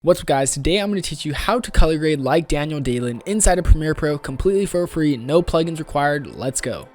What's up guys, today I'm going to teach you how to color grade like Daniel Dalen inside of Premiere Pro completely for free, no plugins required. Let's go.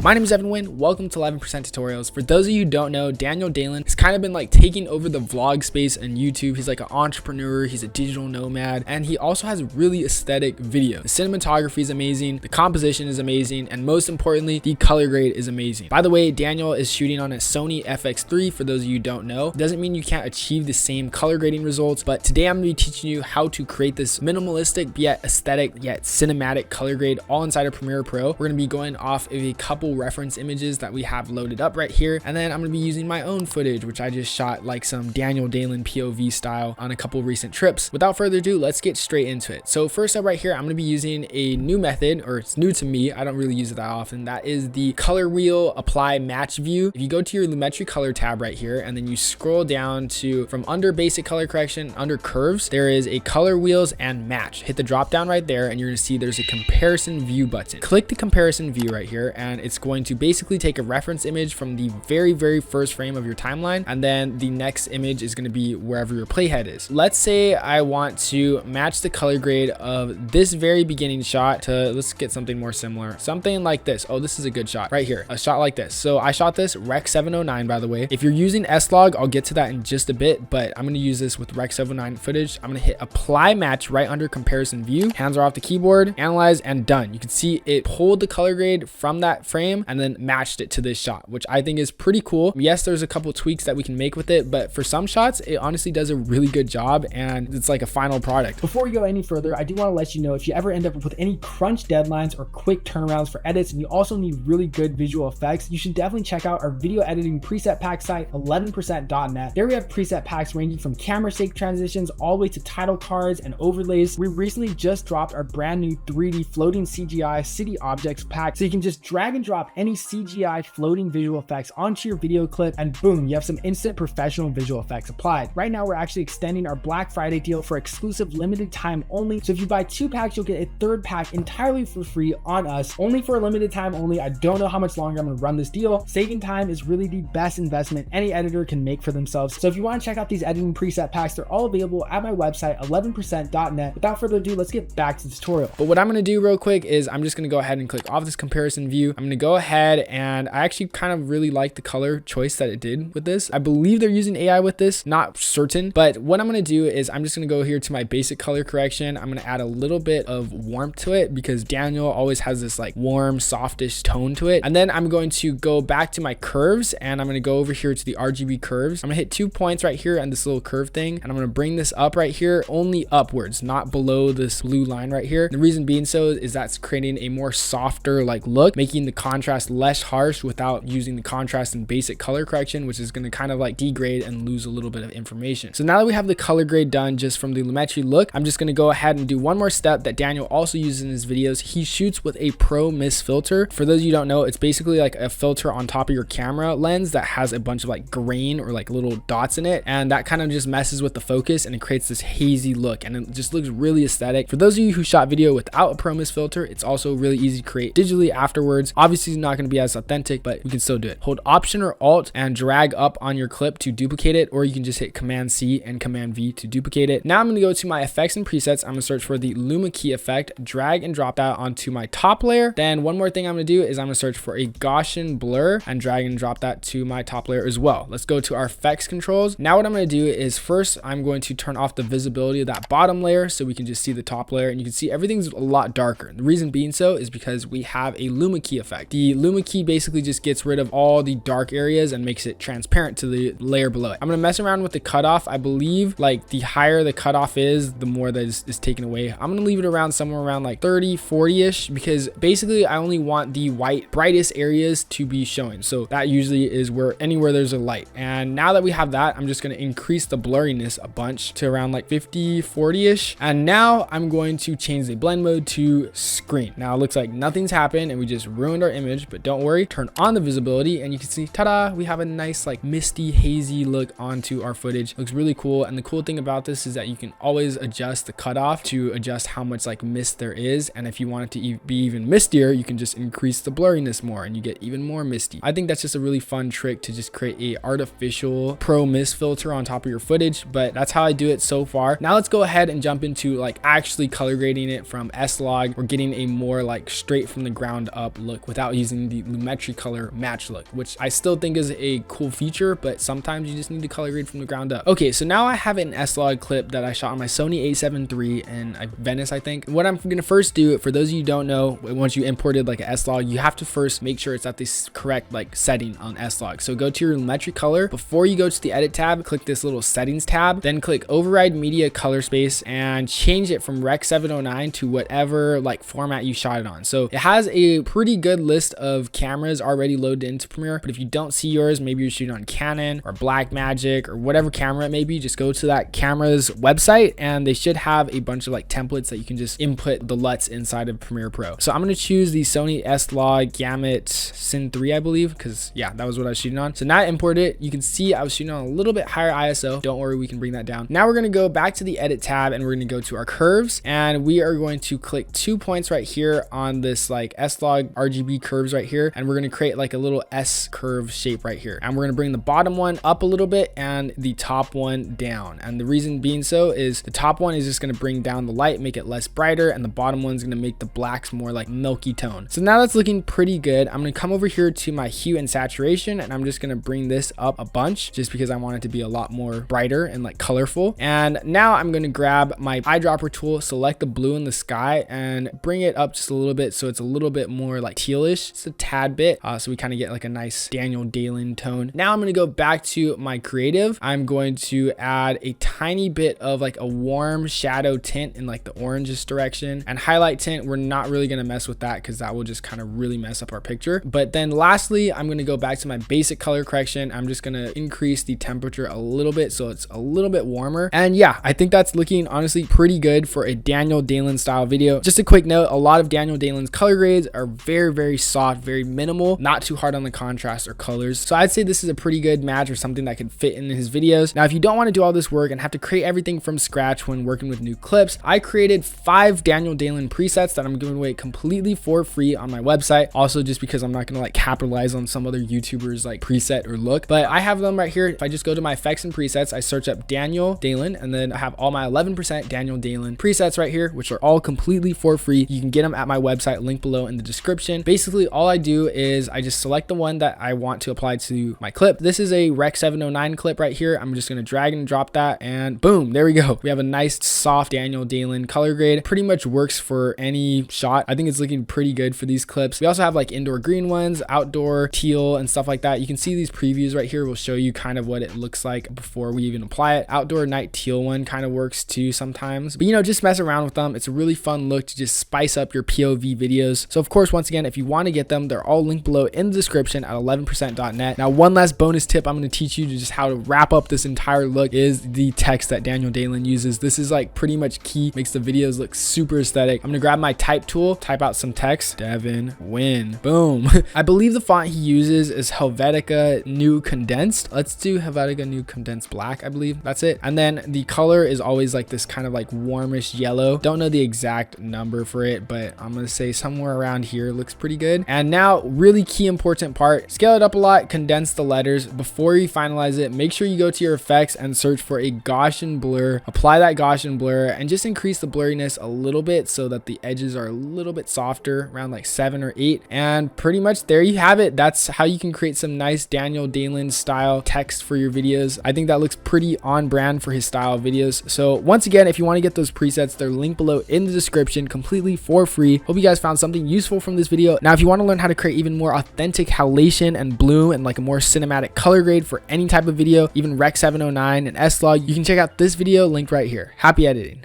My name is Devinhuynh. Welcome to 11% Tutorials. For those of you who don't know, Daniel Dalen has kind of been like taking over the vlog space on YouTube. He's like an entrepreneur, he's a digital nomad, and he also has really aesthetic videos. The cinematography is amazing, the composition is amazing, and most importantly, the color grade is amazing. By the way, Daniel is shooting on a Sony FX3. For those of you who don't know, it doesn't mean you can't achieve the same color grading results, but today I'm going to be teaching you how to create this minimalistic yet aesthetic yet cinematic color grade all inside of Premiere Pro. We're going to be going off of a couple reference images that we have loaded up right here, and then I'm going to be using my own footage, which I just shot like some Daniel Dalen POV style on a couple recent trips. Without further ado, let's get straight into it. So first up right here, I'm going to be using a new method, or it's new to me, I don't really use it that often. That is the color wheel apply match view. If you go to your Lumetri color tab right here and then you scroll down to from under basic color correction, under curves, there is a color wheels and match. Hit the drop down right there and you're going to see there's a comparison view button. Click the comparison view right here and it's going to basically take a reference image from the very first frame of your timeline, and then the next image is going to be wherever your playhead is. Let's say I want to match the color grade of this very beginning shot to, let's get something more similar, something like this. Oh, this is a good shot right here, a shot like this. So I shot this Rec 709, by the way. If you're using S-Log, I'll get to that in just a bit, but I'm going to use this with Rec 709 footage. I'm going to hit apply match right under comparison view, hands are off the keyboard, analyze, and done. You can see it pulled the color grade from that frame and then matched it to this shot, which I think is pretty cool. Yes, there's a couple tweaks that we can make with it, but for some shots, it honestly does a really good job and it's like a final product. Before we go any further, I do want to let you know if you ever end up with any crunch deadlines or quick turnarounds for edits and you also need really good visual effects, you should definitely check out our video editing preset pack site, 11%.net. There we have preset packs ranging from camera shake transitions all the way to title cards and overlays. We recently just dropped our brand new 3D floating CGI city objects pack, so you can just drag and drop any CGI floating visual effects onto your video clip and boom, you have some instant professional visual effects applied. Right now, we're actually extending our Black Friday deal for exclusive limited time only. So if you buy 2 packs, you'll get a 3rd pack entirely for free on us, only for a limited time only. I don't know how much longer I'm going to run this deal. Saving time is really the best investment any editor can make for themselves. So if you want to check out these editing preset packs, they're all available at my website, 11%.net. Without further ado, let's get back to the tutorial. But what I'm going to do real quick is I'm just going to go ahead and click off this comparison view. I'm going to go ahead and I actually kind of really like the color choice that it did with this. I believe they're using AI with this, not certain, but what I'm going to do is I'm just going to go here to my basic color correction. I'm going to add a little bit of warmth to it because Daniel always has this like warm, softish tone to it. And then I'm going to go back to my curves and I'm going to go over here to the RGB curves. I'm going to hit 2 points right here on this little curve thing. And I'm going to bring this up right here, only upwards, not below this blue line right here. The reason being so is that's creating a more softer like look, making the contrast less harsh without using the contrast and basic color correction, which is going to kind of like degrade and lose a little bit of information. So now that we have the color grade done just from the Lumetri look, I'm just going to go ahead and do one more step that Daniel also uses in his videos. He shoots with a Pro Mist filter. For those of you who don't know, it's basically like a filter on top of your camera lens that has a bunch of like grain or like little dots in it, and that kind of just messes with the focus and it creates this hazy look and it just looks really aesthetic. For those of you who shot video without a Pro Mist filter, it's also really easy to create digitally afterwards. Obviously it's not going to be as authentic, but we can still do it. Hold Option or Alt and drag up on your clip to duplicate it, or you can just hit Command C and Command V to duplicate it. Now I'm going to go to my effects and presets. I'm going to search for the Luma key effect, drag and drop that onto my top layer. Then one more thing I'm going to do is I'm going to search for a Gaussian blur and drag and drop that to my top layer as well. Let's go to our effects controls. Now what I'm going to do is first I'm going to turn off the visibility of that bottom layer so we can just see the top layer, and you can see everything's a lot darker. The reason being so is because we have a Luma key effect. The Luma key basically just gets rid of all the dark areas and makes it transparent to the layer below it. I'm going to mess around with the cutoff. I believe like the higher the cutoff is, the more that is taken away. I'm going to leave it around somewhere around like 30, 40-ish, because basically I only want the white brightest areas to be showing. So that usually is where anywhere there's a light. And now that we have that, I'm just going to increase the blurriness a bunch to around like 50, 40-ish. And now I'm going to change the blend mode to screen. Now it looks like nothing's happened and we just ruined our image image, but don't worry, turn on the visibility and you can see, ta-da, we have a nice like misty, hazy look onto our footage. Looks really cool. And the cool thing about this is that you can always adjust the cutoff to adjust how much like mist there is. And if you want it to be even mistier, you can just increase the blurriness more and you get even more misty. I think that's just a really fun trick to just create a artificial pro mist filter on top of your footage, but that's how I do it so far. Now let's go ahead and jump into like actually color grading it from S-Log. We're getting a more like straight from the ground up look without using the Lumetri color match look, which I still think is a cool feature, but sometimes you just need to color grade from the ground up. Okay, so now I have an S-Log clip that I shot on my Sony a7 III in Venice, I think. What I'm gonna first do, for those of you who don't know, once you imported like an S-Log, you have to first make sure it's at this correct like setting on S-Log. So go to your Lumetri color. Before you go to the edit tab, click this little settings tab, then click override media color space and change it from Rec 709 to whatever like format you shot it on. So it has a pretty good list of cameras already loaded into Premiere, but if you don't see yours, maybe you're shooting on Canon or Blackmagic or whatever camera it may be, just go to that camera's website and they should have a bunch of like templates that you can just input the LUTs inside of Premiere Pro. So I'm going to choose the Sony S-Log Gamut Sin 3, I believe, because yeah, that was what I was shooting on. So now I import it. You can see I was shooting on a little bit higher ISO. Don't worry, we can bring that down. Now we're going to go back to the edit tab and we're going to go to our curves and we are going to click 2 points right here on this like S-Log RGB curves right here, and we're going to create like a little S curve shape right here, and we're going to bring the bottom one up a little bit and the top one down. And the reason being so is the top one is just going to bring down the light, make it less brighter, and the bottom one's going to make the blacks more like milky tone. So now that's looking pretty good. I'm going to come over here to my hue and saturation and I'm just going to bring this up a bunch just because I want it to be a lot more brighter and like colorful. And now I'm going to grab my eyedropper tool, select the blue in the sky and bring it up just a little bit so it's a little bit more like tealish, just a tad bit, so we kind of get like a nice Daniel Dalen tone. Now I'm going to go back to my creative. I'm going to add a tiny bit of like a warm shadow tint in like the orangish direction, and highlight tint, we're not really going to mess with that because that will just kind of really mess up our picture. But then lastly, I'm going to go back to my basic color correction. I'm just going to increase the temperature a little bit so it's a little bit warmer. And yeah, I think that's looking honestly pretty good for a Daniel Dalen style video. Just a quick note, a lot of Daniel Dalen's color grades are very soft, very minimal, not too hard on the contrast or colors. So I'd say this is a pretty good match or something that could fit in his videos. Now, if you don't want to do all this work and have to create everything from scratch when working with new clips, I created 5 Daniel Dalen presets that I'm giving away completely for free on my website. Also, just because I'm not going to like capitalize on some other YouTubers like preset or look, but I have them right here. If I just go to my effects and presets, I search up Daniel Dalen, and then I have all my 11% Daniel Dalen presets right here, which are all completely for free. You can get them at my website, link below in the description. Basically, all I do is I just select the one that I want to apply to my clip. This is a Rec 709 clip right here. I'm just going to drag and drop that and boom, there we go. We have a nice soft Daniel Dalen color grade. Pretty much works for any shot. I think it's looking pretty good for these clips. We also have like indoor green ones, outdoor teal and stuff like that. You can see these previews right here will show you kind of what it looks like before we even apply it. Outdoor night teal one kind of works too sometimes, but you know, just mess around with them. It's a really fun look to just spice up your POV videos. So of course, once again, if you want to get them, they're all linked below in the description at 11%.net. Now, one last bonus tip I'm going to teach you to just how to wrap up this entire look is the text that Daniel Dalen uses. This is like pretty much key, makes the videos look super aesthetic. I'm going to grab my type tool, type out some text, Devinhuynh, boom. I believe the font he uses is Helvetica New Condensed. Let's do Helvetica New Condensed Black, I believe. That's it. And then the color is always like this kind of like warmish yellow. Don't know the exact number for it, but I'm going to say somewhere around here looks pretty good. And now, really key important part, scale it up a lot, condense the letters. Before you finalize it, make sure you go to your effects and search for a Gaussian blur. Apply that Gaussian blur and just increase the blurriness a little bit so that the edges are a little bit softer, around like 7 or 8. And pretty much there you have it. That's how you can create some nice Daniel Dalen style text for your videos. I think that looks pretty on brand for his style of videos. So once again, if you want to get those presets, they're linked below in the description completely for free. Hope you guys found something useful from this video. Now, if you want to learn how to create even more authentic halation and bloom and like a more cinematic color grade for any type of video, even Rec 709 and S-Log, you can check out this video linked right here. Happy editing.